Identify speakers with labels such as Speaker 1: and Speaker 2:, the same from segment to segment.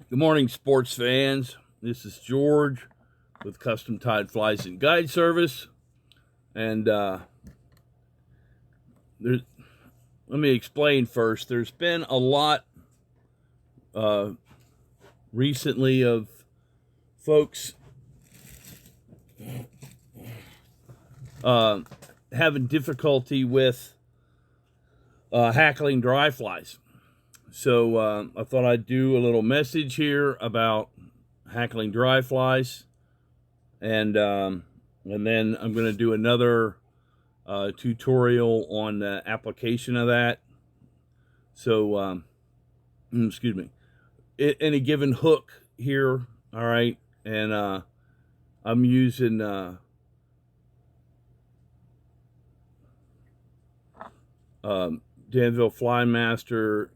Speaker 1: Good morning, sports fans. This is George with Custom Tied Flies and Guide Service. And let me explain first. There's been a lot recently of folks having difficulty with hackling dry flies. So I thought I'd do a little message here about hackling dry flies, and then I'm going to do another tutorial on the application of that. So excuse me, any given hook here, all right, and I'm using Danville Fly Master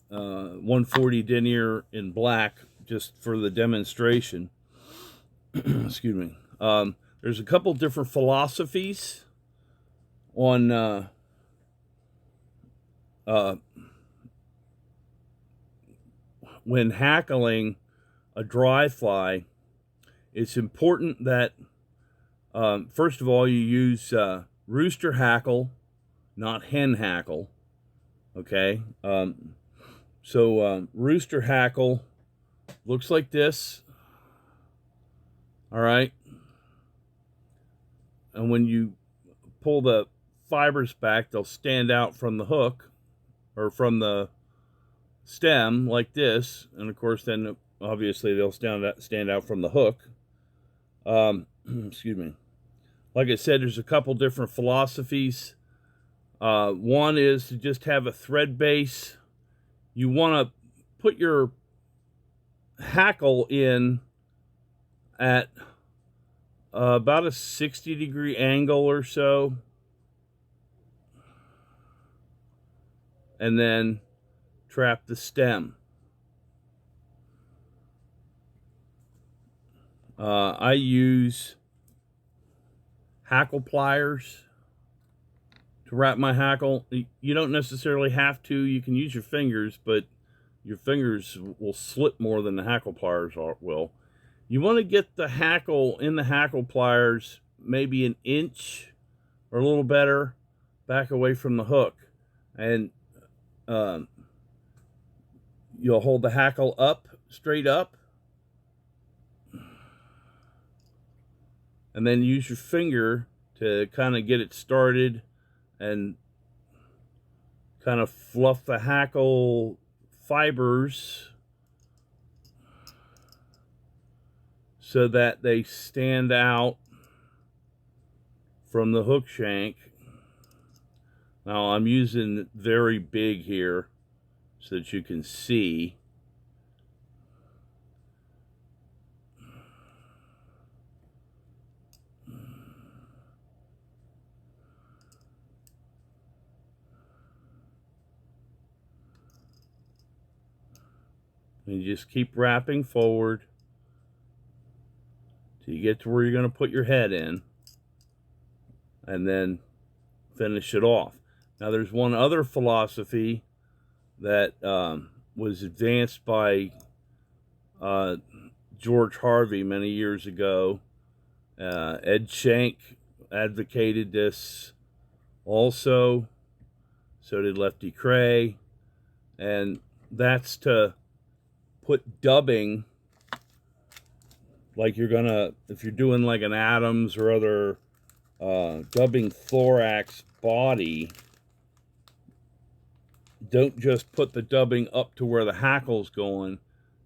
Speaker 1: 140 denier in black, just for the demonstration. Excuse me. There's a couple different philosophies on when hackling a dry fly. It's important that first of all you use rooster hackle, not hen hackle. Okay. So rooster hackle looks like this. All right. And when you pull the fibers back, they'll stand out from the hook or from the stem like this. And of course, then obviously they'll stand out from the hook. Excuse me. Like I said, there's a couple different philosophies. One is to just have a thread base. You want to put your hackle in at about a 60-degree angle or so, and then trap the stem. I use hackle pliers to wrap my hackle. You don't necessarily have to. You can use your fingers, but your fingers will slip more than the hackle pliers will. You want to get the hackle in the hackle pliers maybe an inch or a little better back away from the hook. And you'll hold the hackle up, straight up, and then use your finger to kind of get it started and kind of fluff the hackle fibers so that they stand out from the hook shank. Now I'm using very big here so that you can see. And you just keep wrapping forward till you get to where you're going to put your head in, and then finish it off. Now there's one other philosophy that was advanced by George Harvey many years ago. Ed Shank advocated this also. So did Lefty Cray. And that's to put dubbing, like you're gonna, if you're doing like an Adams or other dubbing thorax body, don't just put the dubbing up to where the hackle's going.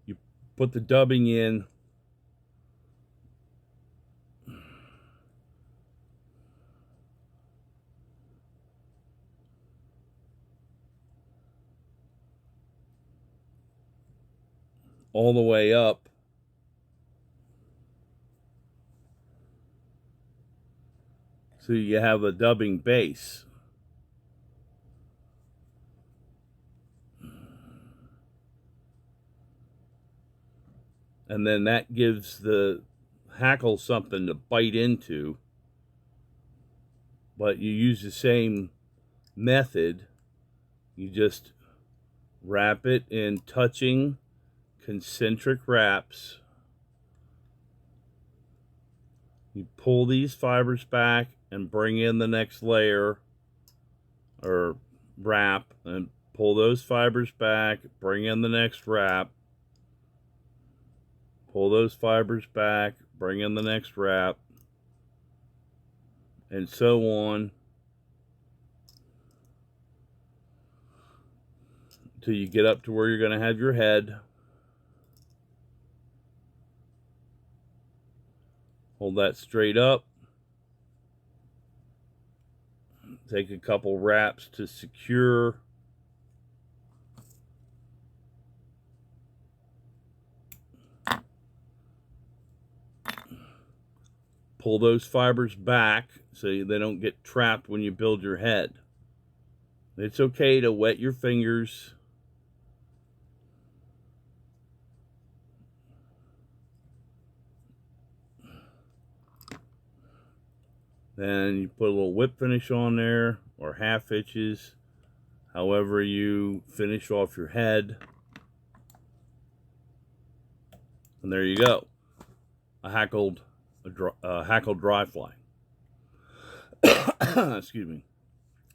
Speaker 1: You put the dubbing in all the way up, so you have a dubbing base. And then that gives the hackle something to bite into. But you use the same method. You just wrap it in touching concentric wraps. You pull these fibers back and bring in the next layer or wrap, and pull those fibers back, bring in the next wrap, pull those fibers back, bring in the next wrap, and so on until you get up to where you're going to have your head. Hold that straight up. Take a couple wraps to secure. Pull those fibers back so they don't get trapped when you build your head. It's okay to wet your fingers. Then you put a little whip finish on there, or half inches, however you finish off your head. And there you go, a hackled dry fly. Excuse me.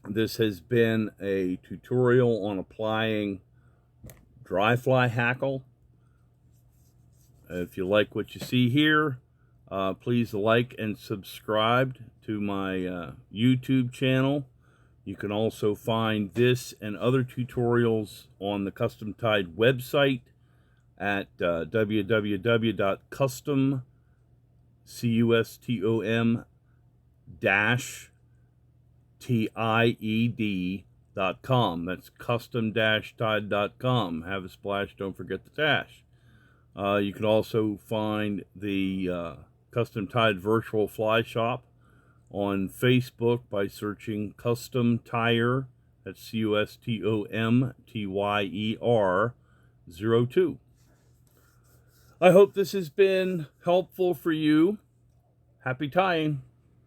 Speaker 1: This has been a tutorial on applying dry fly hackle. If you like what you see here, please like and subscribe to my YouTube channel. You can also find this and other tutorials on the Custom Tide website at custom-tied.com. That's custom-tide.com. Have a splash, don't forget the dash. You can also find the Custom Tide Virtual Fly Shop on Facebook by searching Custom Tyer. That's CUSTOMTYER 02. I hope this has been helpful for you. Happy tying.